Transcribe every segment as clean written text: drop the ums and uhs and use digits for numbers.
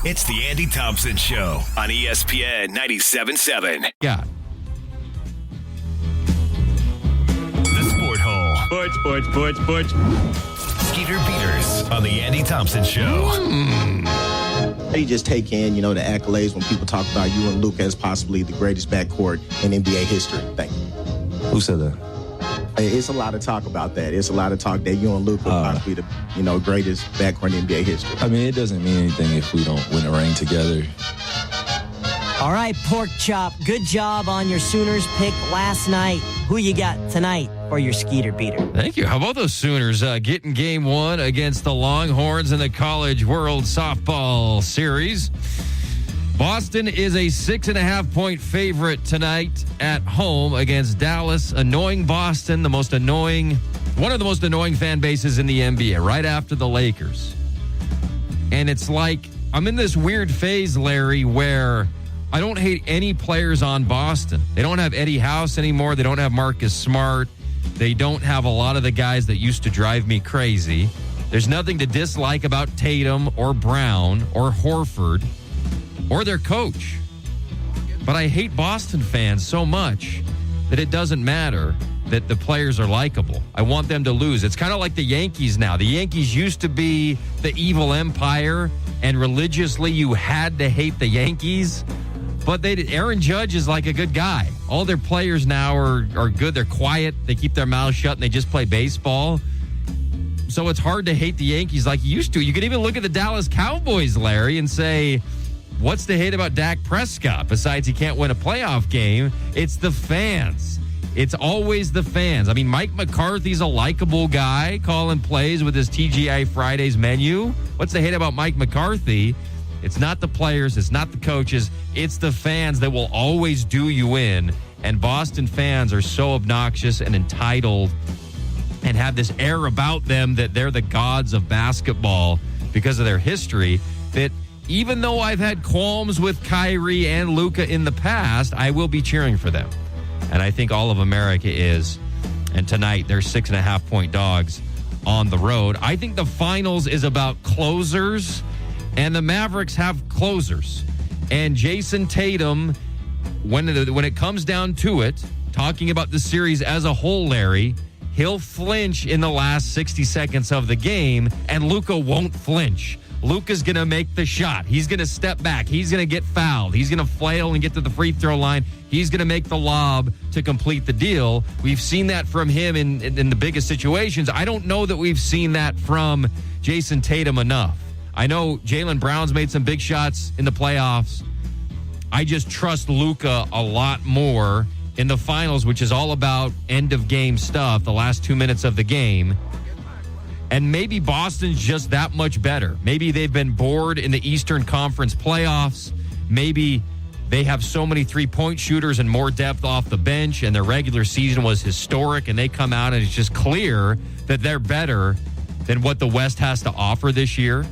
It's the Andy Thompson Show on ESPN 97.7. Yeah. The Sport Hole. Sports. Skeeter Peters on the Andy Thompson Show. You just take in, the accolades when people talk about you and Luka as possibly the greatest backcourt in NBA history. Thank you. Who said that? It's a lot of talk about that. It's a lot of talk that you and Luka are possibly the, greatest backcourt in NBA history. I mean, it doesn't mean anything if we don't win a ring together. All right, Pork Chop, good job on your Sooners pick last night. Who you got tonight for your Skeeter Beater? Thank you. How about those Sooners getting game one against the Longhorns in the College World Softball Series? Boston is a 6.5-point favorite tonight at home against Dallas. Annoying Boston, one of the most annoying fan bases in the NBA, right after the Lakers. And it's like, I'm in this weird phase, Larry, where I don't hate any players on Boston. They don't have Eddie House anymore. They don't have Marcus Smart. They don't have a lot of the guys that used to drive me crazy. There's nothing to dislike about Tatum or Brown or Horford or their coach. But I hate Boston fans so much that it doesn't matter that the players are likable. I want them to lose. It's kind of like the Yankees now. The Yankees used to be the evil empire, and religiously you had to hate the Yankees. But Aaron Judge is like a good guy. All their players now are good. They're quiet. They keep their mouths shut, and they just play baseball. So it's hard to hate the Yankees like you used to. You could even look at the Dallas Cowboys, Larry, and say, what's the hate about Dak Prescott besides he can't win a playoff game? It's the fans. It's always the fans. I mean, Mike McCarthy's a likable guy calling plays with his TGI Fridays menu. What's the hate about Mike McCarthy? It's not the players. It's not the coaches. It's the fans that will always do you in. And Boston fans are so obnoxious and entitled and have this air about them that they're the gods of basketball because of their history, that even though I've had qualms with Kyrie and Luka in the past, I will be cheering for them. And I think all of America is. And tonight, they're 6.5-point dogs on the road. I think the finals is about closers, and the Mavericks have closers. And Jason Tatum, when it comes down to it, talking about the series as a whole, Larry, he'll flinch in the last 60 seconds of the game, and Luka won't flinch. Luka's going to make the shot. He's going to step back. He's going to get fouled. He's going to flail and get to the free throw line. He's going to make the lob to complete the deal. We've seen that from him in the biggest situations. I don't know that we've seen that from Jason Tatum enough. I know Jaylen Brown's made some big shots in the playoffs. I just trust Luka a lot more in the finals, which is all about end-of-game stuff, the last 2 minutes of the game. And maybe Boston's just that much better. Maybe they've been bored in the Eastern Conference playoffs. Maybe they have so many three-point shooters and more depth off the bench, and their regular season was historic, and they come out and it's just clear that they're better than what the West has to offer this year.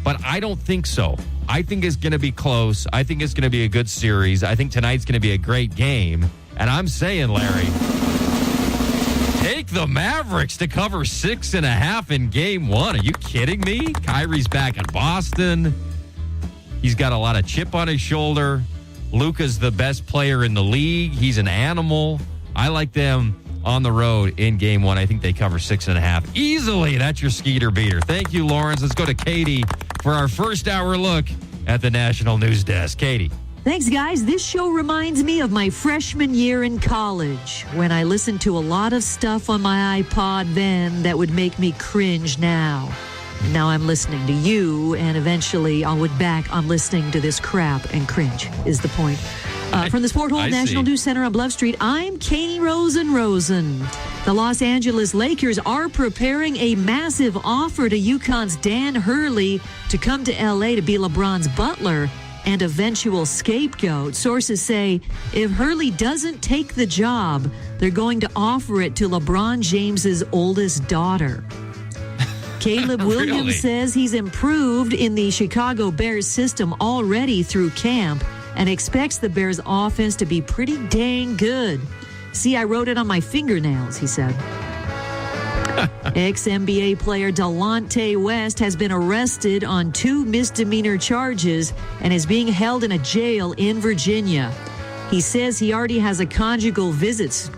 But I don't think so. I think it's going to be close. I think it's going to be a good series. I think tonight's going to be a great game. And I'm saying, Larry, take the Mavericks to cover 6.5 in game one. Are you kidding me? Kyrie's back in Boston. He's got a lot of chip on his shoulder. Luka's the best player in the league. He's an animal. I like them on the road in game one. I think they cover 6.5 easily. That's your Skeeter Beater. Thank you, Lawrence. Let's go to Katie for our first hour look at the National News Desk. Katie. Thanks, guys. This show reminds me of my freshman year in college when I listened to a lot of stuff on my iPod then that would make me cringe now. Now I'm listening to you, and eventually I'll look back on listening to this crap and cringe, is the point. From the Sport Hole National News Center on Bluff Street, I'm Katie Rosen. The Los Angeles Lakers are preparing a massive offer to UConn's Dan Hurley to come to L.A. to be LeBron's butler and eventual scapegoat. Sources say if Hurley doesn't take the job, they're going to offer it to LeBron James's oldest daughter. Caleb Williams says he's improved in the Chicago Bears system already through camp and expects the Bears offense to be pretty dang good. See, I wrote it on my fingernails, he said. Ex-NBA player Delonte West has been arrested on 2 misdemeanor charges and is being held in a jail in Virginia. He says he already has a conjugal visit.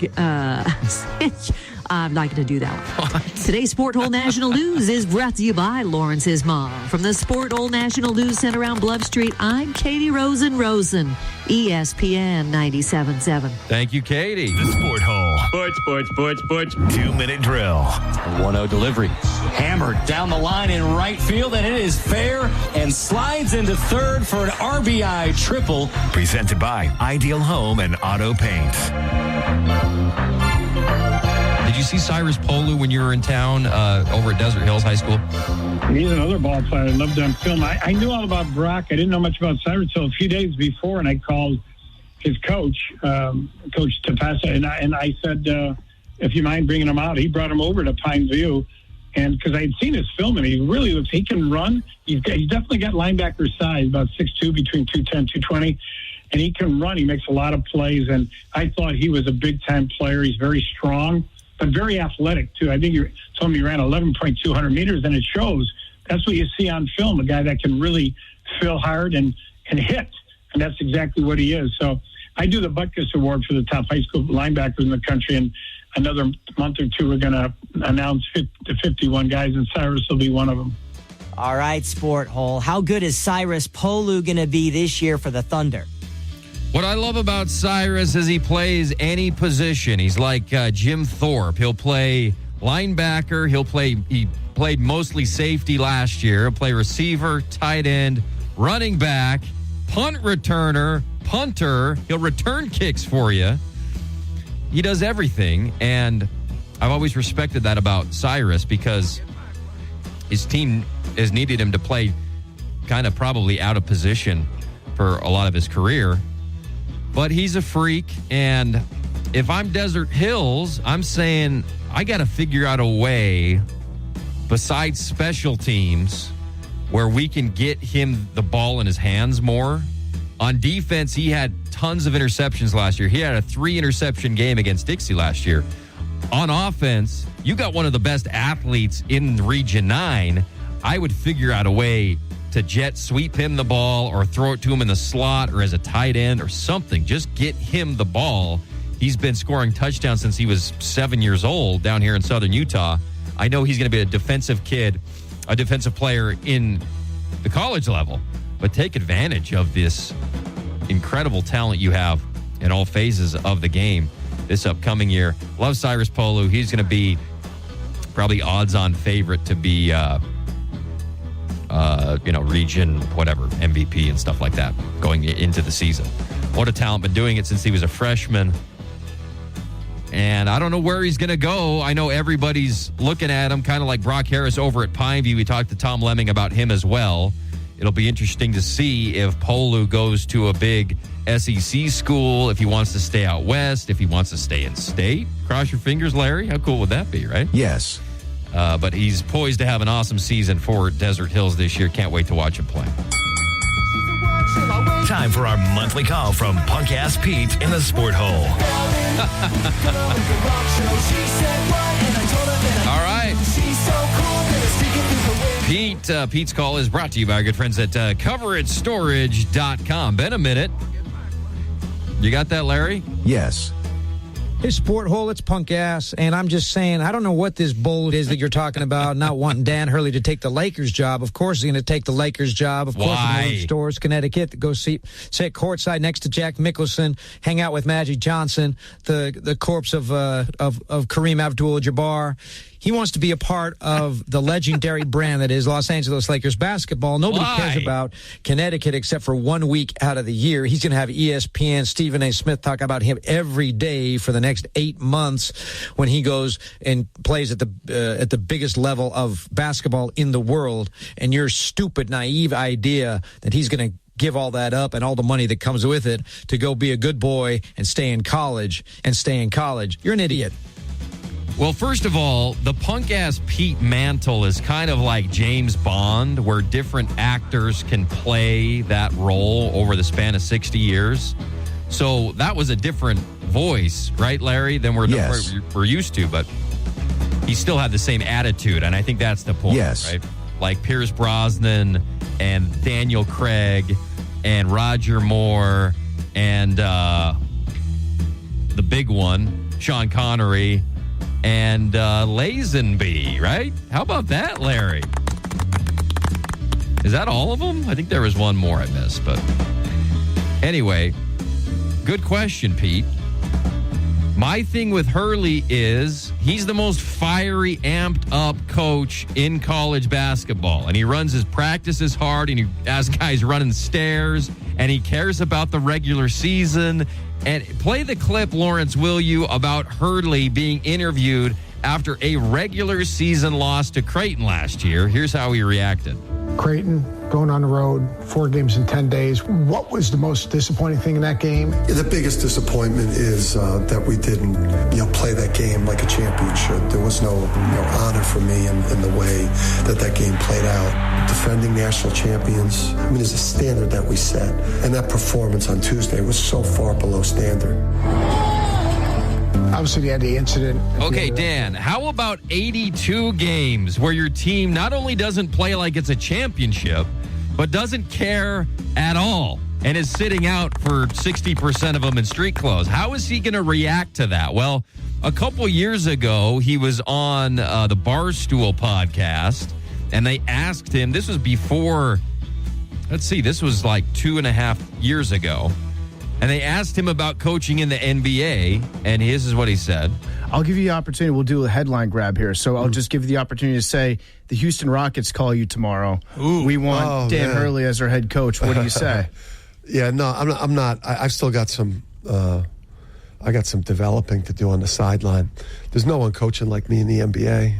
I'm not going to do that one. Today's Sport Hole National News is brought to you by Lawrence's Mom. From the Sport Hole National News Center on Bluff Street, I'm Katie Rosen, ESPN 97.7. Thank you, Katie. The Sport Hole. Sports. 2-minute drill. 1-0 delivery. Hammered down the line in right field, and it is fair and slides into third for an RBI triple. Presented by Ideal Home and Auto Paint. Did you see Cyrus Polu when you were in town over at Desert Hills High School? He's another ball player I loved on film. I knew all about Brock. I didn't know much about Cyrus until a few days before, and I called his coach, Coach Tapasa, and I said, if you mind bringing him out. He brought him over to Pine View, and because I had seen his film, and he can run. He's definitely got linebacker size, about 6'2", between 210, 220, and he can run. He makes a lot of plays, and I thought he was a big-time player. He's very strong, but very athletic, too. I think you told me he ran 11.200 meters, and it shows. That's what you see on film, a guy that can really feel hard and hit, and that's exactly what he is. So I do the Butkus Award for the top high school linebackers in the country, and another month or two we're going to announce the 51 guys, and Cyrus will be one of them. All right, Sport Hole. How good is Cyrus Polu going to be this year for the Thunder? What I love about Cyrus is he plays any position. He's like Jim Thorpe. He'll play linebacker. He played mostly safety last year. He'll play receiver, tight end, running back, punt returner, punter. He'll return kicks for you. He does everything, and I've always respected that about Cyrus because his team has needed him to play kind of probably out of position for a lot of his career. But he's a freak, and if I'm Desert Hills, I'm saying I got to figure out a way besides special teams where we can get him the ball in his hands more. On defense, he had tons of interceptions last year. He had a 3-interception game against Dixie last year. On offense, you got one of the best athletes in Region 9. I would figure out a way to jet sweep him the ball or throw it to him in the slot or as a tight end or something. Just get him the ball. He's been scoring touchdowns since he was 7 years old down here in southern Utah. I know he's going to be a defensive kid, a defensive player in the college level, but take advantage of this incredible talent you have in all phases of the game this upcoming year. Love Cyrus Polu. He's going to be probably odds-on favorite to be region, whatever, MVP and stuff like that going into the season. What a talent. Been doing it since he was a freshman. And I don't know where he's going to go. I know everybody's looking at him, kind of like Brock Harris over at Pineview. We talked to Tom Lemming about him as well. It'll be interesting to see if Polu goes to a big SEC school, if he wants to stay out west, if he wants to stay in state. Cross your fingers, Larry. How cool would that be, right? Yes. But he's poised to have an awesome season for Desert Hills this year. Can't wait to watch him play. Time for our monthly call from Punk-Ass Pete in the Sport Hole. All right. Pete's call is brought to you by our good friends at CoverageStorage.com. Been a minute. You got that, Larry? Yes. It's Sport Hole, it's punk ass, and I'm just saying, I don't know what this bull is that you're talking about, not wanting Dan Hurley to take the Lakers job. Of course he's going to take the Lakers job. Of course, Why? Stores, Connecticut, to go sit courtside next to Jack Nicholson, hang out with Magic Johnson, the corpse of Kareem Abdul-Jabbar. He wants to be a part of the legendary brand that is Los Angeles Lakers basketball. Nobody cares about Connecticut except for 1 week out of the year. He's going to have ESPN, Stephen A. Smith talk about him every day for the next 8 months when he goes and plays at the biggest level of basketball in the world. And your stupid, naive idea that he's going to give all that up and all the money that comes with it to go be a good boy and stay in college. You're an idiot. Well, first of all, the punk-ass Pete mantle is kind of like James Bond, where different actors can play that role over the span of 60 years. So that was a different voice, right, Larry, than we're used to. But he still had the same attitude, and I think that's the point. Yes. Right? Like Pierce Brosnan and Daniel Craig and Roger Moore and the big one, Sean Connery, and Lazenby, right? How about that, Larry? Is that all of them? I think there was one more I missed, but anyway, good question, Pete. My thing with Hurley is he's the most fiery, amped up coach in college basketball. And he runs his practices hard, and he has guys running stairs, and he cares about the regular season. And play the clip, Lawrence, will you, about Hurley being interviewed after a regular season loss to Creighton last year. Here's how he reacted. Creighton, going on the road, 4 games in 10 days. What was the most disappointing thing in that game? The biggest disappointment is that we didn't, play that game like a champion should. There was no, honor for me in the way that game played out. Defending national champions, there's a standard that we set, and that performance on Tuesday was so far below standard. Obviously, they had the incident. Okay, Dan, how about 82 games where your team not only doesn't play like it's a championship, but doesn't care at all and is sitting out for 60% of them in street clothes? How is he going to react to that? Well, a couple years ago, he was on the Barstool podcast, and they asked him, this was before, this was like 2.5 years ago. And they asked him about coaching in the NBA, and this is what he said. I'll give you the opportunity. We'll do a headline grab here. So I'll just give you the opportunity to say, the Houston Rockets call you tomorrow. Ooh. We want Dan Hurley as our head coach. What do you say? Yeah, no, I'm not. I've still got some I got some developing to do on the sideline. There's no one coaching like me in the NBA.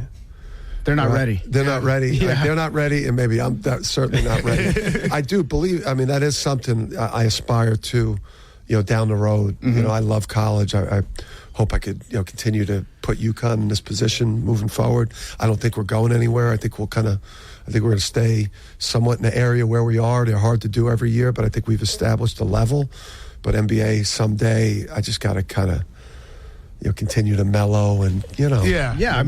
They're not ready. They're not ready. Yeah. They're not ready, and maybe I'm certainly not ready. I do believe, that is something I aspire to, down the road. Mm-hmm. I love college. I hope I could, continue to put UConn in this position moving forward. I don't think we're going anywhere. I think we're going to stay somewhat in the area where we are. They're hard to do every year, but I think we've established a level. But NBA someday, I just got to kind of, continue to mellow and, Yeah.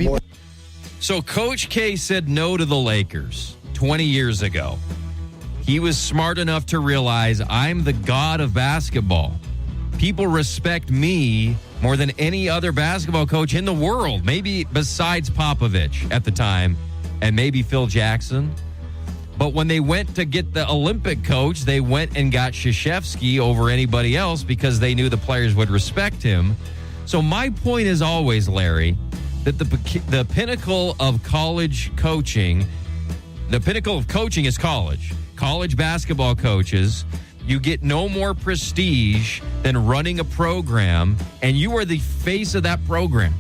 So Coach K said no to the Lakers 20 years ago. He was smart enough to realize I'm the god of basketball. People respect me more than any other basketball coach in the world, maybe besides Popovich at the time, and maybe Phil Jackson. But when they went to get the Olympic coach, they went and got Krzyzewski over anybody else because they knew the players would respect him. So my point is always, Larry, that the pinnacle of college coaching, the pinnacle of coaching is college. College basketball coaches, you get no more prestige than running a program, and you are the face of that program.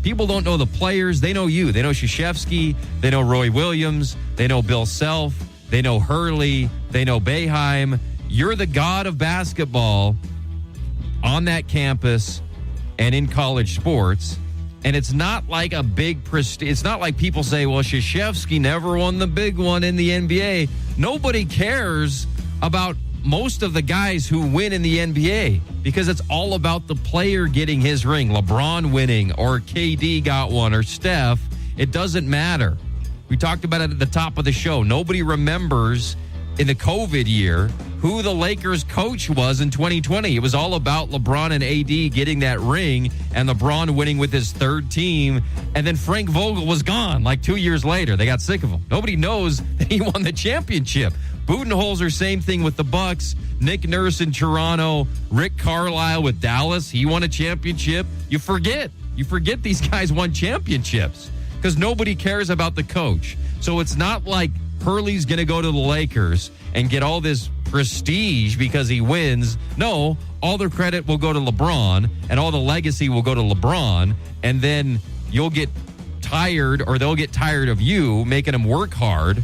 People don't know the players. They know you. They know Krzyzewski. They know Roy Williams. They know Bill Self. They know Hurley. They know Boeheim. You're the god of basketball on that campus and in college sports. And it's not like a big prestige. It's not like people say, well, Krzyzewski never won the big one in the NBA. Nobody cares about most of the guys who win in the NBA because it's all about the player getting his ring. LeBron winning or KD got one or Steph. It doesn't matter. We talked about it at the top of the show. Nobody remembers in the COVID year who the Lakers coach was in 2020. It was all about LeBron and AD getting that ring and LeBron winning with his third team. And then Frank Vogel was gone like 2 years later. They got sick of him. Nobody knows that he won the championship. Budenholzer, same thing with the Bucks. Nick Nurse in Toronto. Rick Carlisle with Dallas. He won a championship. You forget these guys won championships because nobody cares about the coach. So it's not like Hurley's going to go to the Lakers and get all this prestige because he wins. No, all the credit will go to LeBron and all the legacy will go to LeBron. And then you'll get tired, or they'll get tired of you making them work hard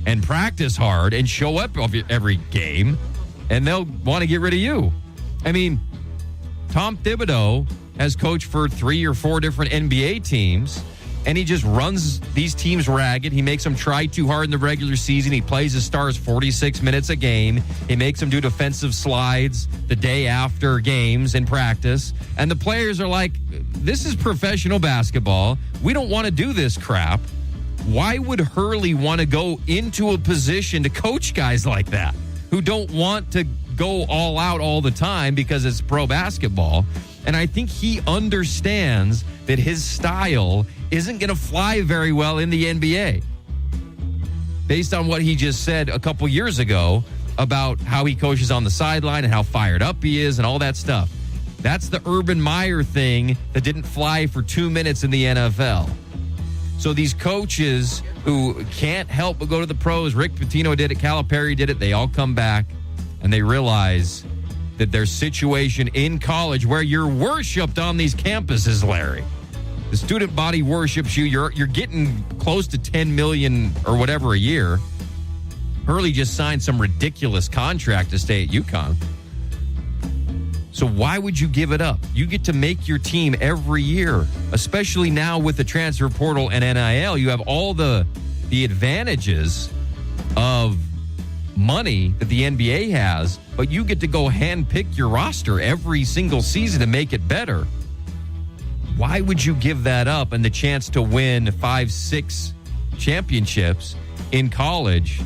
and practice hard and show up every game, and they'll want to get rid of you. I mean, Tom Thibodeau has coached for 3 or 4 different NBA teams, and he just runs these teams ragged. He makes them try too hard in the regular season. He plays his stars 46 minutes a game. He makes them do defensive slides the day after games in practice. And the players are like, this is professional basketball. We don't want to do this crap. Why would Hurley want to go into a position to coach guys like that who don't want to go all out all the time because it's pro basketball? And I think he understands that his style isn't going to fly very well in the NBA. Based on what he just said a couple years ago about how he coaches on the sideline and how fired up he is and all that stuff. That's the Urban Meyer thing that didn't fly for 2 minutes in the NFL. So these coaches who can't help but go to the pros, Rick Pitino did it, Calipari did it, they all come back and they realize that their situation in college where you're worshipped on these campuses, Larry. The student body worships you. You're getting close to $10 million or whatever a year. Hurley just signed some ridiculous contract to stay at UConn. So why would you give it up? You get to make your team every year, especially now with the transfer portal and NIL. You have all the advantages of money that the NBA has, but you get to go handpick your roster every single season to make it better. Why would you give that up and the chance to win 5-6 championships in college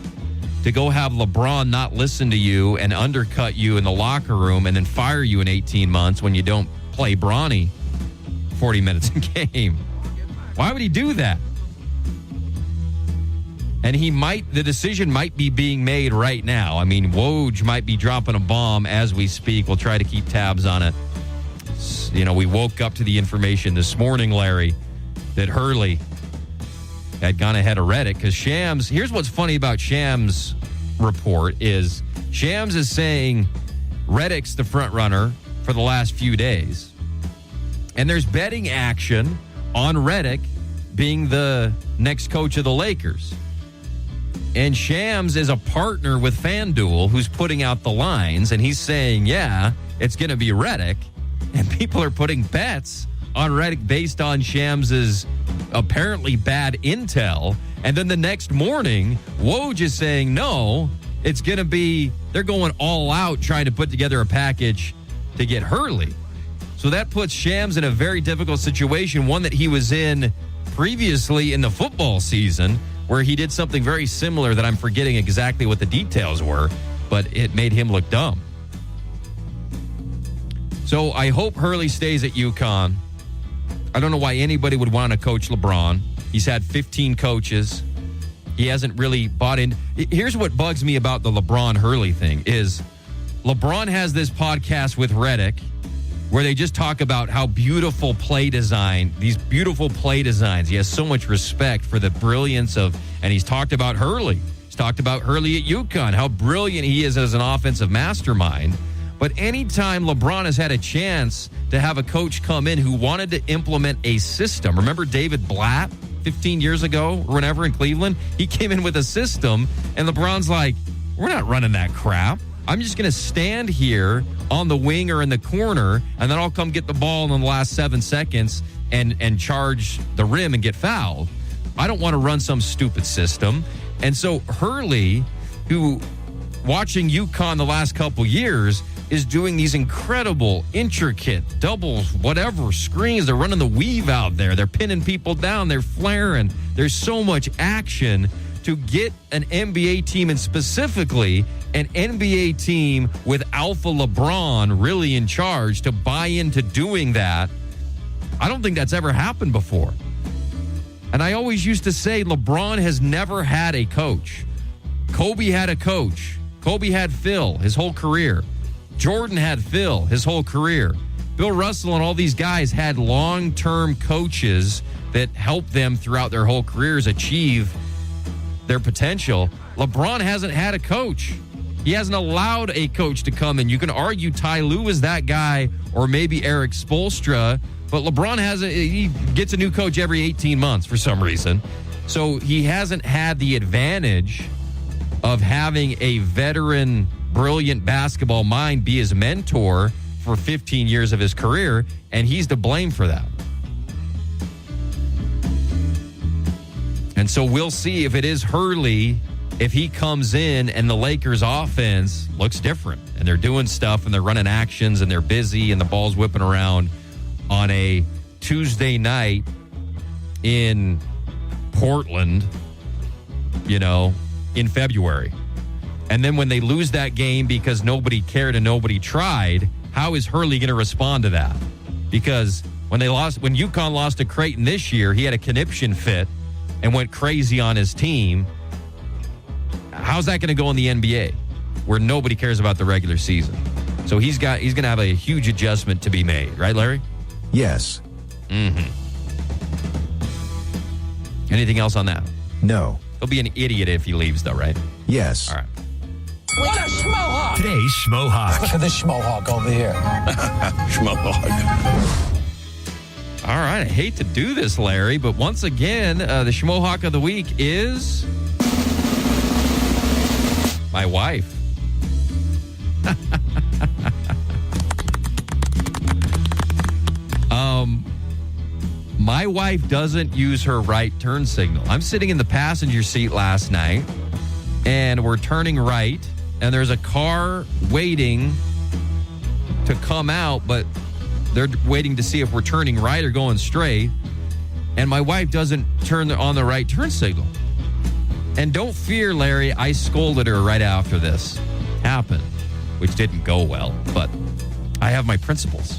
to go have LeBron not listen to you and undercut you in the locker room and then fire you in 18 months when you don't play Bronny 40 minutes a game? Why would he do that? And the decision might be being made right now. I mean, Woj might be dropping a bomb as we speak. We'll try to keep tabs on it. You know, we woke up to the information this morning, Larry, that Hurley had gone ahead of Reddick because Shams, here's what's funny about Shams' report is Shams is saying Reddick's the front runner for the last few days. And there's betting action on Reddick being the next coach of the Lakers. And Shams is a partner with FanDuel who's putting out the lines, and he's saying, yeah, it's going to be Reddick. And people are putting bets on Reddick based on Shams's apparently bad intel. And then the next morning, Woj is saying, no, it's going to be, they're going all out trying to put together a package to get Hurley. So that puts Shams in a very difficult situation, one that he was in previously in the football season, where he did something very similar that I'm forgetting exactly what the details were, but it made him look dumb. So I hope Hurley stays at UConn. I don't know why anybody would want to coach LeBron. He's had 15 coaches. He hasn't really bought in. Here's what bugs me about the LeBron Hurley thing is LeBron has this podcast with Reddick where they just talk about how beautiful play design, these beautiful play designs. He has so much respect for the brilliance of, and he's talked about Hurley. He's talked about Hurley at UConn, how brilliant he is as an offensive mastermind. But anytime LeBron has had a chance to have a coach come in who wanted to implement a system, remember David Blatt 15 years ago or whenever in Cleveland? He came in with a system, and LeBron's like, we're not running that crap. I'm just going to stand here on the wing or in the corner, and then I'll come get the ball in the last 7 seconds and charge the rim and get fouled. I don't want to run some stupid system. And so Hurley, who watching UConn the last couple years, is doing these incredible, intricate doubles, whatever, screens. They're running the weave out there. They're pinning people down. They're flaring. There's so much action to get an NBA team, and specifically an NBA team with Alpha LeBron really in charge, to buy into doing that. I don't think that's ever happened before. And I always used to say LeBron has never had a coach. Kobe had a coach. Kobe had Phil his whole career. Jordan had Phil his whole career. Bill Russell and all these guys had long-term coaches that helped them throughout their whole careers achieve their potential. LeBron hasn't had a coach. He hasn't allowed a coach to come in. You can argue Ty Lue is that guy, or maybe Eric Spoelstra, but LeBron he gets a new coach every 18 months for some reason. So he hasn't had the advantage of having a veteran, brilliant basketball mind be his mentor for 15 years of his career, and he's to blame for that. And so we'll see if it is Hurley, if he comes in and the Lakers offense looks different and they're doing stuff and they're running actions and they're busy and the ball's whipping around on a Tuesday night in Portland, in February. And then when they lose that game because nobody cared and nobody tried, how is Hurley going to respond to that? Because when UConn lost to Creighton this year, he had a conniption fit and went crazy on his team. How's that going to go in the NBA where nobody cares about the regular season? So he's going to have a huge adjustment to be made, right, Larry? Yes. Mm-hmm. Anything else on that? No. He'll be an idiot if he leaves, though, right? Yes. All right. What a schmohawk! Today's schmohawk. Look at this schmohawk over here. Schmohawk. All right, I hate to do this, Larry, but once again, the schmohawk of the week is my wife. My wife doesn't use her right turn signal. I'm sitting in the passenger seat last night, and we're turning right, and there's a car waiting to come out, but they're waiting to see if we're turning right or going straight, and my wife doesn't turn on the right turn signal. And don't fear, Larry, I scolded her right after this happened, which didn't go well, but I have my principles.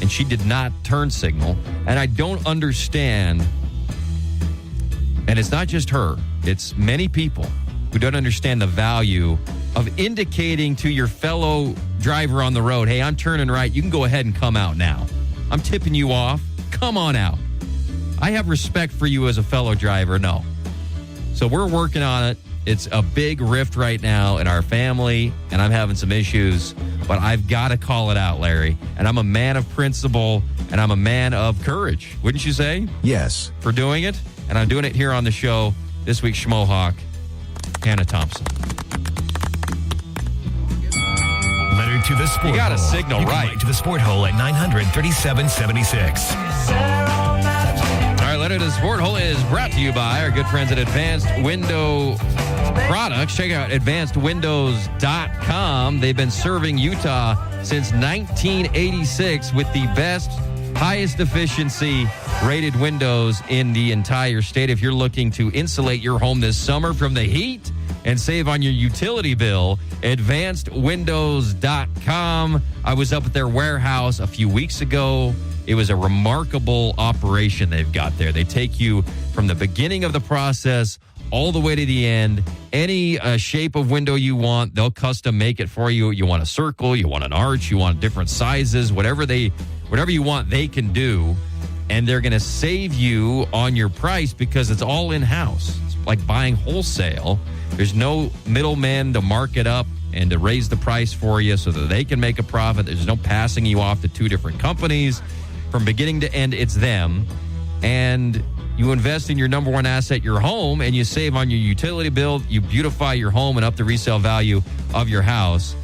And she did not turn signal. And I don't understand, and it's not just her, it's many people who don't understand the value of indicating to your fellow driver on the road, hey, I'm turning right. You can go ahead and come out now. I'm tipping you off. Come on out. I have respect for you as a fellow driver. No. So we're working on it. It's a big rift right now in our family, and I'm having some issues, but I've got to call it out, Larry. And I'm a man of principle, and I'm a man of courage, wouldn't you say? Yes. For doing it, and I'm doing it here on the show. This week's Schmohawk, Andy Thompson. Letter to the Sport Hole. You got a signal you can right. write to the Sport Hole at 900-3776. All right, Letter to the Sport Hole is brought to you by our good friends at Advanced Window Products. Check out advancedwindows.com. They've been serving Utah since 1986 with the best, highest efficiency rated windows in the entire state. If you're looking to insulate your home this summer from the heat and save on your utility bill, advancedwindows.com. I was up at their warehouse a few weeks ago. It was a remarkable operation they've got there. They take you from the beginning of the process all the way to the end. Any shape of window you want, they'll custom make it for you. You want a circle, you want an arch, you want different sizes, whatever you want, they can do. And they're going to save you on your price because it's all in-house. It's like buying wholesale. There's no middleman to mark it up and to raise the price for you so that they can make a profit. There's no passing you off to two different companies. From beginning to end, it's them. And you invest in your number one asset, your home, and you save on your utility bill. You beautify your home and up the resale value of your house.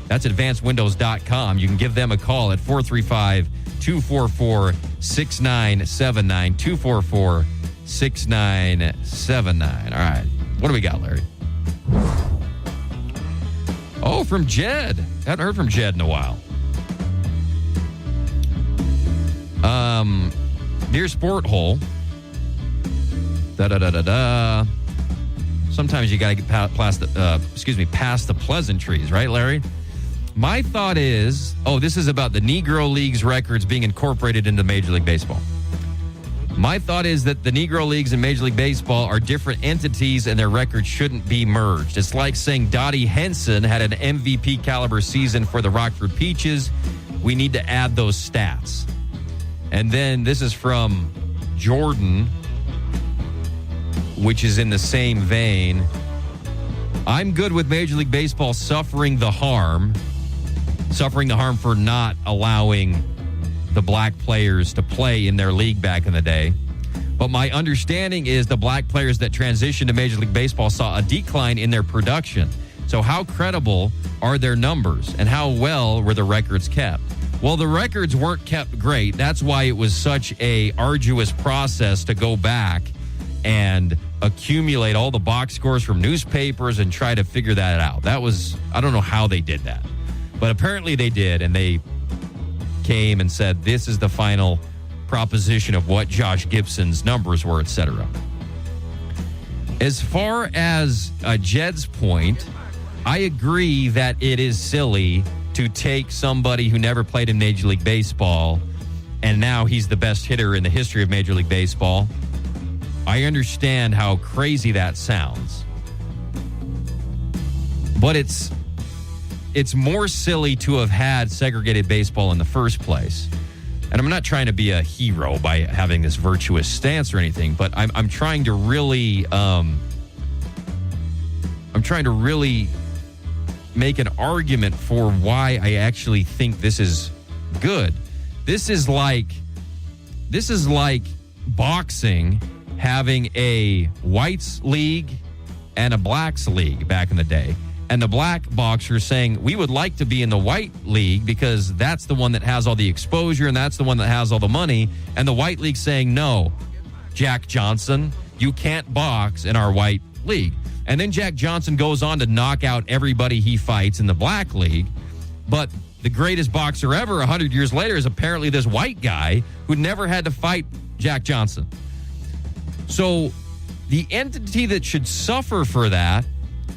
That's advancedwindows.com. You can give them a call at 435-244-6979. 244-6979. All right. What do we got, Larry? Oh, from Jed. Haven't heard from Jed in a while. Dear Sport Hole. Sometimes you got to get past the pleasantries, right, Larry? My thought is, this is about the Negro Leagues records being incorporated into Major League Baseball. My thought is that the Negro Leagues and Major League Baseball are different entities and their records shouldn't be merged. It's like saying Dottie Henson had an MVP caliber season for the Rockford Peaches. We need to add those stats. And then this is from Jordan, which is in the same vein. I'm good with Major League Baseball suffering the harm for not allowing the black players to play in their league back in the day. But my understanding is the black players that transitioned to Major League Baseball saw a decline in their production. So how credible are their numbers and how well were the records kept? Well, the records weren't kept great. That's why it was such a arduous process to go back and accumulate all the box scores from newspapers and try to figure that out. I don't know how they did that, but apparently they did, and they came and said, this is the final proposition of what Josh Gibson's numbers were, etc. As far as Jed's point, I agree that it is silly to take somebody who never played in Major League Baseball and now he's the best hitter in the history of Major League Baseball. I understand how crazy that sounds. But it's more silly to have had segregated baseball in the first place. And I'm not trying to be a hero by having this virtuous stance or anything, but I'm trying to really make an argument for why I actually think this is good. This is like boxing having a whites league and a blacks league back in the day. And the black boxers saying, we would like to be in the white league because that's the one that has all the exposure and that's the one that has all the money. And the white league saying, no, Jack Johnson, you can't box in our white league. And then Jack Johnson goes on to knock out everybody he fights in the black league. But the greatest boxer ever 100 years later is apparently this white guy who never had to fight Jack Johnson. So the entity that should suffer for that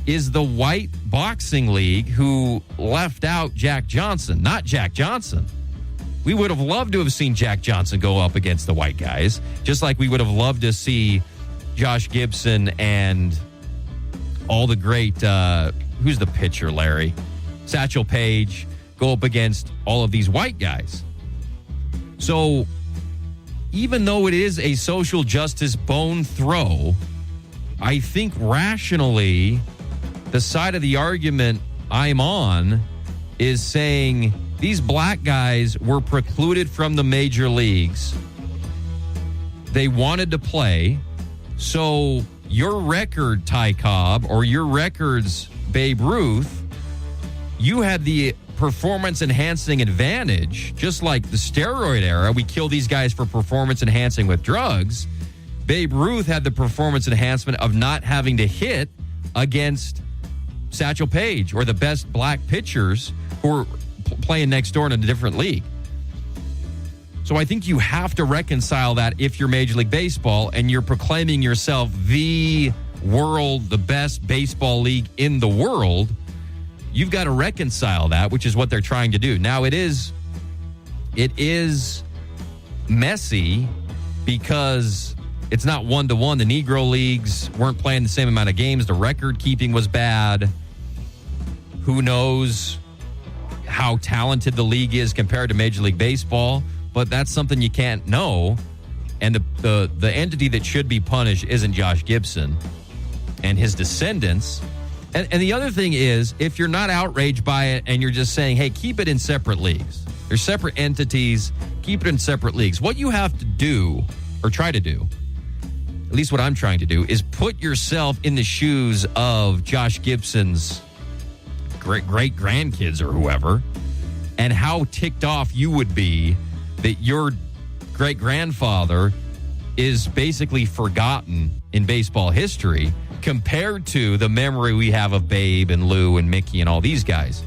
is the white boxing league who left out Jack Johnson, not Jack Johnson. We would have loved to have seen Jack Johnson go up against the white guys, just like we would have loved to see Josh Gibson and all the great, who's the pitcher, Larry? Satchel Paige go up against all of these white guys. So even though it is a social justice bone throw, I think rationally, the side of the argument I'm on is saying these black guys were precluded from the major leagues. They wanted to play. So your record, Ty Cobb, or your records, Babe Ruth, you had the performance enhancing advantage, just like the steroid era. We kill these guys for performance enhancing with drugs. Babe Ruth had the performance enhancement of not having to hit against Satchel Paige or the best black pitchers who are playing next door in a different league. So I think you have to reconcile that if you're Major League Baseball and you're proclaiming yourself the best baseball league in the world. You've got to reconcile that, which is what they're trying to do. Now it is messy because it's not 1-to-1. The Negro leagues weren't playing the same amount of games. The record keeping was bad. Who knows how talented the league is compared to Major League Baseball? But that's something you can't know. And the entity that should be punished isn't Josh Gibson and his descendants. And the other thing is, if you're not outraged by it and you're just saying, hey, keep it in separate leagues. They're separate entities. Keep it in separate leagues. What you have to do, or try to do, at least what I'm trying to do, is put yourself in the shoes of Josh Gibson's great-grandkids or whoever, and how ticked off you would be that your great-grandfather is basically forgotten in baseball history compared to the memory we have of Babe and Lou and Mickey and all these guys.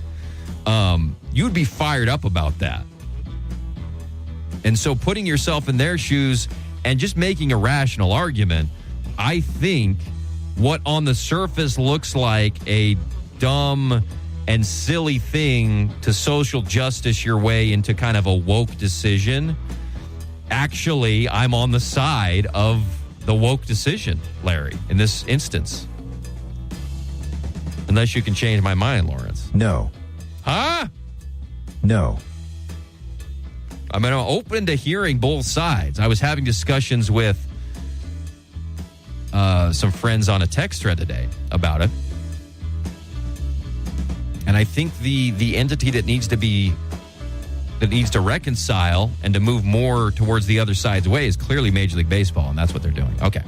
You'd be fired up about that. And so putting yourself in their shoes and just making a rational argument, I think what on the surface looks like a dumb and silly thing to social justice your way into kind of a woke decision, actually, I'm on the side of the woke decision, Larry, in this instance. Unless you can change my mind, Lawrence. No. Huh? No. I mean, I'm open to hearing both sides. I was having discussions with some friends on a text thread today about it. And I think the entity that needs to reconcile and to move more towards the other side's way is clearly Major League Baseball, and that's what they're doing. Okay.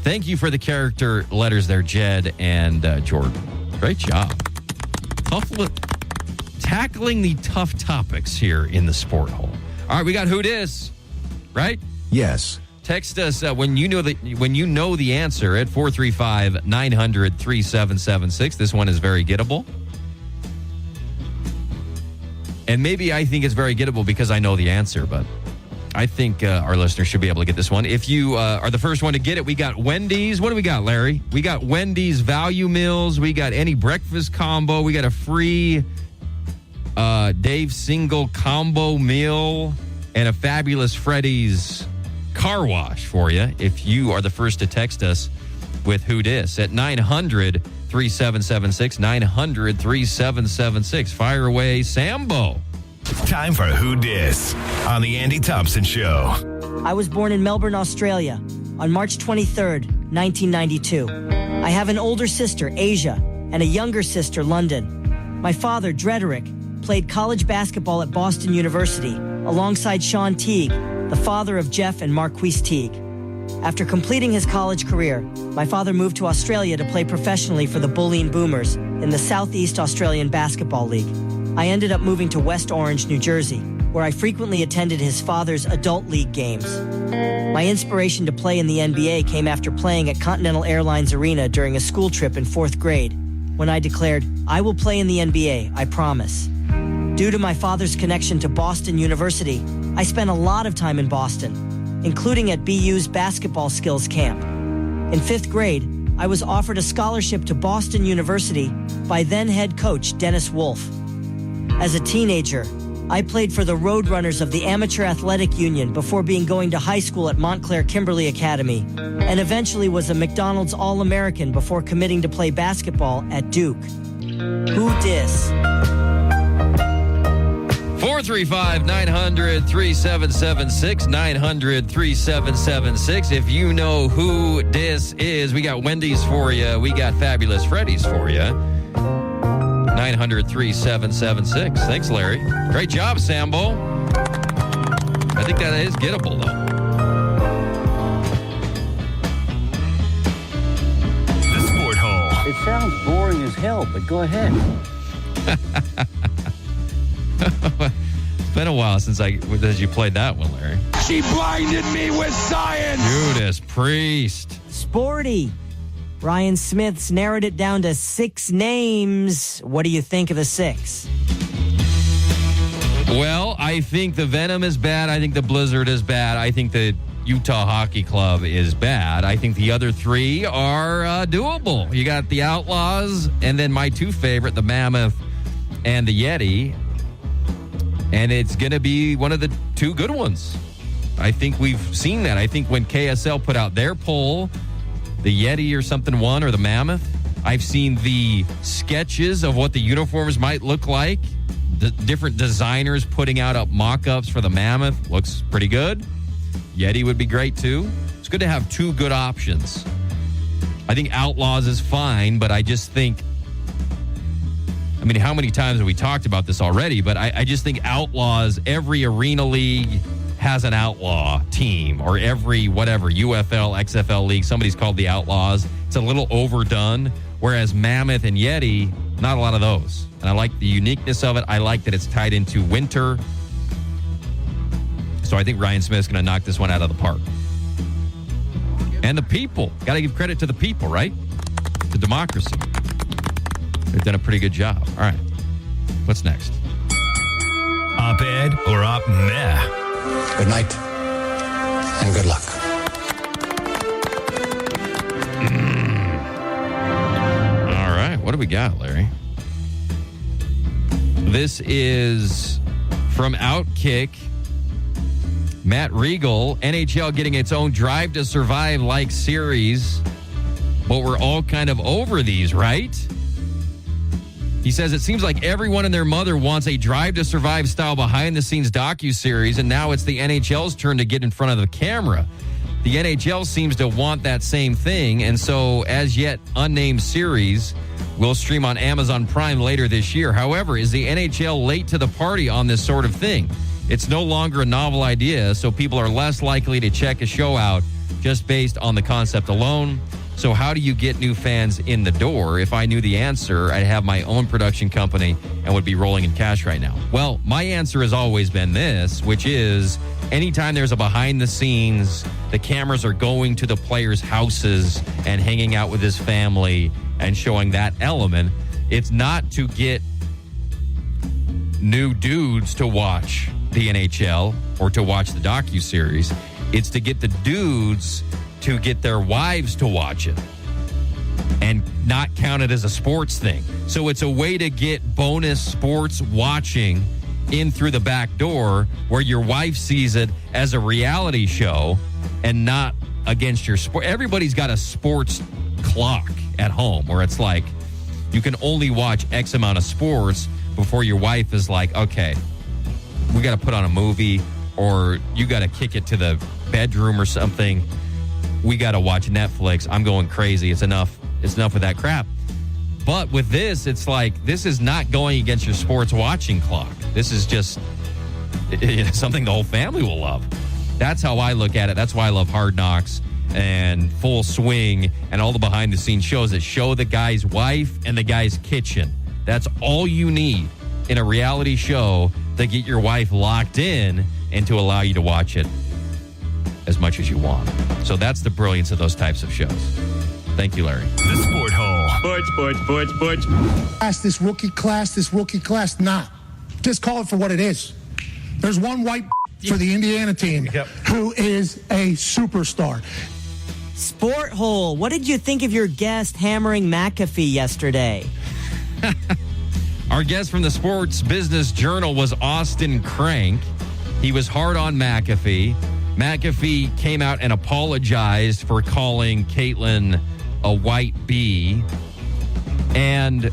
Thank you for the character letters there, Jed and Jordan. Great job. Tackling the tough topics here in the sport hole. All right, we got Who Dis, right? Yes. Text us when you know the answer at 435-900-3776. This one is very gettable. And maybe I think it's very gettable because I know the answer, but I think our listeners should be able to get this one. If you are the first one to get it, we got Wendy's. What do we got, Larry? We got Wendy's value meals. We got any breakfast combo. We got a free Dave single combo meal and a Fabulous Freddy's car wash for you if you are the first to text us with Who Dis at 900-3776, 900-3776. Fire away, Sambo. Time for Who Dis on the Andy Thompson Show. I was born in Melbourne, Australia on March 23rd, 1992. I have an older sister, Asia, and a younger sister, London. My father, Drederick, played college basketball at Boston University alongside Sean Teague, the father of Jeff and Marquise Teague. After completing his college career, my father moved to Australia to play professionally for the Bulleen Boomers in the Southeast Australian Basketball League. I ended up moving to West Orange, New Jersey, where I frequently attended his father's adult league games. My inspiration to play in the NBA came after playing at Continental Airlines Arena during a school trip in 4th grade, when I declared, "I will play in the NBA, I promise." Due to my father's connection to Boston University, I spent a lot of time in Boston, including at BU's basketball skills camp. In 5th grade, I was offered a scholarship to Boston University by then head coach Dennis Wolf. As a teenager, I played for the Roadrunners of the Amateur Athletic Union before going to high school at Montclair Kimberly Academy, and eventually was a McDonald's All-American before committing to play basketball at Duke. Who dis? 435-900-3776, 900-3776. If you know who this is, we got Wendy's for you. We got Fabulous Freddy's for you. 900-3776. Thanks, Larry. Great job, Sambo. I think that is gettable, though. The Sport Hole. It sounds boring as hell, but go ahead. It's been a while since you played that one, Larry. She blinded me with science. Judas Priest. Sporty. Ryan Smith's narrowed it down to 6 names. What do you think of the 6? Well, I think the Venom is bad. I think the Blizzard is bad. I think the Utah Hockey Club is bad. I think the other 3 are doable. You got the Outlaws, and then my 2 favorite, the Mammoth and the Yeti. And it's going to be one of the 2 good ones. I think we've seen that. I think when KSL put out their poll, the Yeti or something won, or the Mammoth. I've seen the sketches of what the uniforms might look like. The different designers putting out mock-ups for the Mammoth. Looks pretty good. Yeti would be great, too. It's good to have 2 good options. I think Outlaws is fine, but I just think, I mean, how many times have we talked about this already? But I just think Outlaws, every arena league has an outlaw team, or every whatever, UFL, XFL league, somebody's called the Outlaws. It's a little overdone, whereas Mammoth and Yeti, not a lot of those. And I like the uniqueness of it. I like that it's tied into winter. So I think Ryan Smith's going to knock this one out of the park. And the people. Got to give credit to the people, right? The democracy. They've done a pretty good job. All right. What's next? Op-ed or op-meh? Good night and good luck. All right. What do we got, Larry? This is from Outkick. Matt Regal, NHL getting its own Drive to Survive-like series. But we're all kind of over these, right? He says, it seems like everyone and their mother wants a Drive to Survive style behind-the-scenes docuseries, and now it's the NHL's turn to get in front of the camera. The NHL seems to want that same thing, and so as yet unnamed series will stream on Amazon Prime later this year. However, is the NHL late to the party on this sort of thing? It's no longer a novel idea, so people are less likely to check a show out just based on the concept alone. So how do you get new fans in the door? If I knew the answer, I'd have my own production company and would be rolling in cash right now. Well, my answer has always been this, which is anytime there's a behind the scenes, the cameras are going to the players' houses and hanging out with his family and showing that element. It's not to get new dudes to watch the NHL or to watch the docuseries. It's to get the dudes to get their wives to watch it and not count it as a sports thing. So it's a way to get bonus sports watching in through the back door where your wife sees it as a reality show and not against your sport. Everybody's got a sports clock at home where it's like you can only watch X amount of sports before your wife is like, okay, we got to put on a movie, or you got to kick it to the bedroom or something. We got to watch Netflix. I'm going crazy. It's enough. It's enough with that crap. But with this, it's like, this is not going against your sports watching clock. This is just something the whole family will love. That's how I look at it. That's why I love Hard Knocks and Full Swing and all the behind the scenes shows that show the guy's wife and the guy's kitchen. That's all you need in a reality show to get your wife locked in and to allow you to watch it as much as you want. So that's the brilliance of those types of shows. Thank you, Larry. The Sport Hole. This rookie class. Nah. Just call it for what it is. There's one white for the Indiana team who is a superstar. Sport Hole, what did you think of your guest hammering McAfee yesterday? Our guest from the Sports Business Journal was Austin Crank. He was hard on McAfee. McAfee came out and apologized for calling Caitlin a white bee. And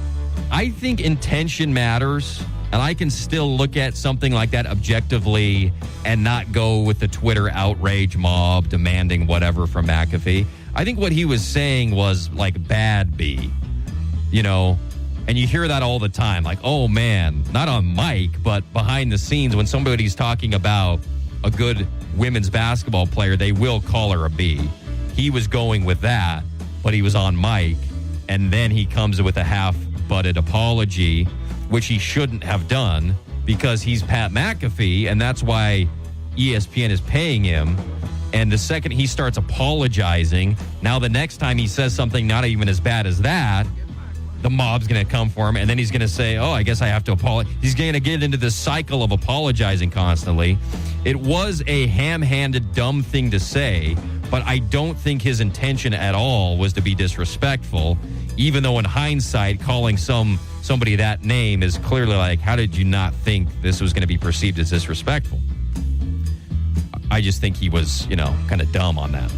I think intention matters. And I can still look at something like that objectively and not go with the Twitter outrage mob demanding whatever from McAfee. I think what he was saying was like bad bee, you know, and you hear that all the time. Like, oh man, not on mic, but behind the scenes when somebody's talking about a good women's basketball player, they will call her a bee. He was going with that, but he was on mic, and then he comes with a half-butted apology, which he shouldn't have done because he's Pat McAfee, and that's why ESPN is paying him. And the second he starts apologizing, now the next time he says something not even as bad as that, the mob's going to come for him, and then he's going to say, oh, I guess I have to apologize. He's going to get into this cycle of apologizing constantly. It was a ham-handed, dumb thing to say, but I don't think his intention at all was to be disrespectful, even though in hindsight, calling somebody that name is clearly like, how did you not think this was going to be perceived as disrespectful? I just think he was, kind of dumb on that.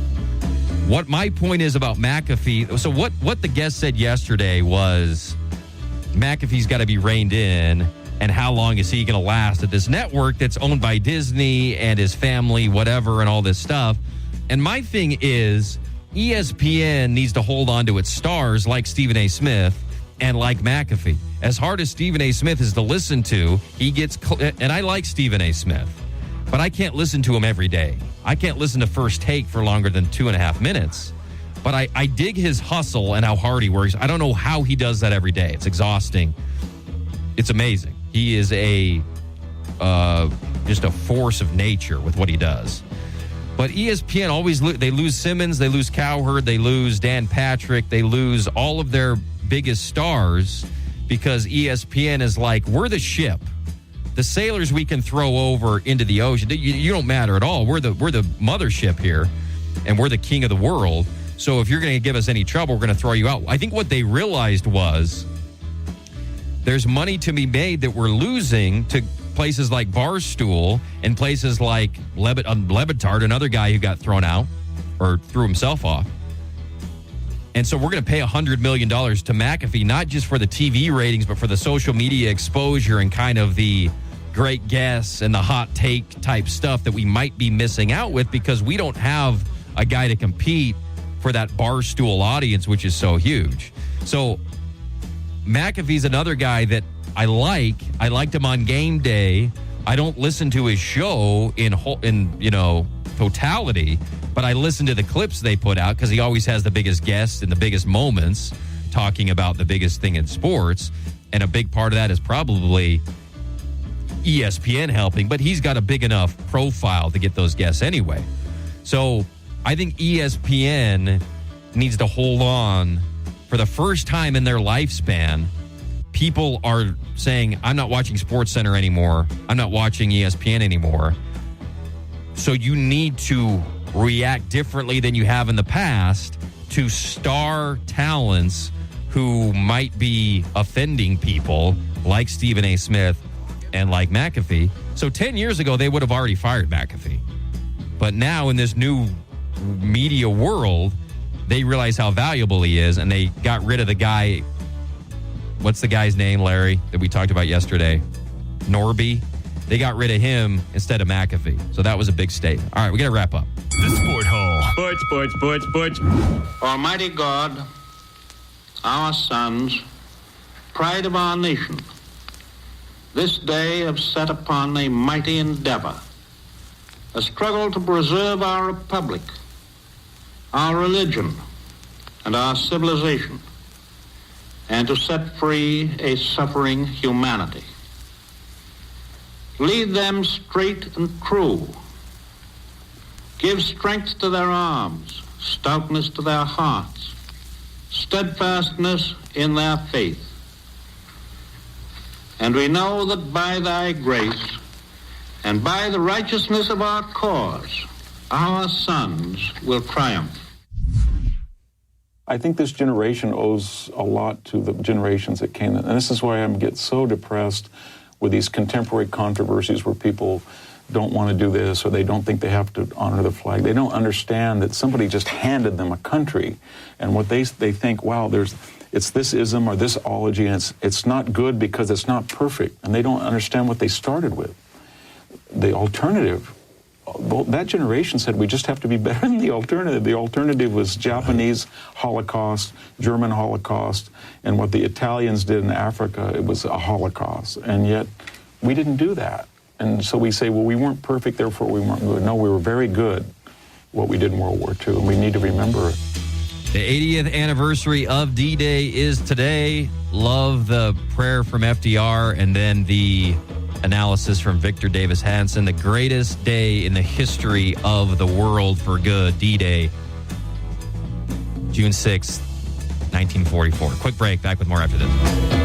What my point is about McAfee, so what the guest said yesterday was McAfee's got to be reined in, and how long is he going to last at this network that's owned by Disney and his family, whatever, and all this stuff. And my thing is ESPN needs to hold on to its stars like Stephen A. Smith and like McAfee. As hard as Stephen A. Smith is to listen to, he gets, and I like Stephen A. Smith, but I can't listen to him every day. I can't listen to First Take for longer than 2.5 minutes. But I dig his hustle and how hard he works. I don't know how he does that every day. It's exhausting. It's amazing. He is just a force of nature with what he does. But ESPN always they lose Simmons, they lose Cowherd, they lose Dan Patrick, they lose all of their biggest stars because ESPN is like, we're the ship. The sailors we can throw over into the ocean. You don't matter at all. We're the mothership here, and we're the king of the world. So if you're going to give us any trouble, we're going to throw you out. I think what they realized was there's money to be made that we're losing to places like Barstool and places like Lebitard, another guy who got thrown out or threw himself off. And so we're going to pay $100 million to McAfee, not just for the TV ratings, but for the social media exposure and kind of the great guests and the hot take type stuff that we might be missing out with because we don't have a guy to compete for that Barstool audience, which is so huge. So McAfee's another guy that I like. I liked him on game day. I don't listen to his show in totality, But I listened to the clips they put out because he always has the biggest guests and the biggest moments talking about the biggest thing in sports. And a big part of that is probably ESPN helping, but he's got a big enough profile to get those guests anyway. So I think ESPN needs to hold on. For the first time in their lifespan, people are saying, I'm not watching SportsCenter anymore. I'm not watching ESPN anymore. So you need to react differently than you have in the past to star talents who might be offending people like Stephen A. Smith and like McAfee. So 10 years ago, they would have already fired McAfee. But now in this new media world, they realize how valuable he is, and they got rid of the guy. What's the guy's name, Larry, that we talked about yesterday? Norby. They got rid of him instead of McAfee. So that was a big statement. All right, we got to wrap up. The Sport Hole. Sports. Almighty God, our sons, pride of our nation, this day have set upon a mighty endeavor, a struggle to preserve our republic, our religion, and our civilization, and to set free a suffering humanity. Lead them straight and true. Give strength to their arms, stoutness to their hearts, steadfastness in their faith. And we know that by thy grace and by the righteousness of our cause, our sons will triumph. I think this generation owes a lot to the generations that came in. And this is why I get so depressed with these contemporary controversies where people don't want to do this or they don't think they have to honor the flag. They don't understand that somebody just handed them a country, and what they think, wow, it's this ism or this ology, and it's not good because it's not perfect, and they don't understand what they started with. The alternative, that generation said we just have to be better than the alternative. The alternative was Japanese Holocaust, German Holocaust, and what the Italians did in Africa, it was a Holocaust. And yet we didn't do that. And so we say, well, we weren't perfect, therefore we weren't good. No, we were very good, what we did in World War II, and we need to remember it. The 80th anniversary of D-Day is today. Love the prayer from FDR and then the analysis from Victor Davis Hanson. The greatest day in the history of the world for good, D-Day, June 6th, 1944. Quick break. Back with more after this.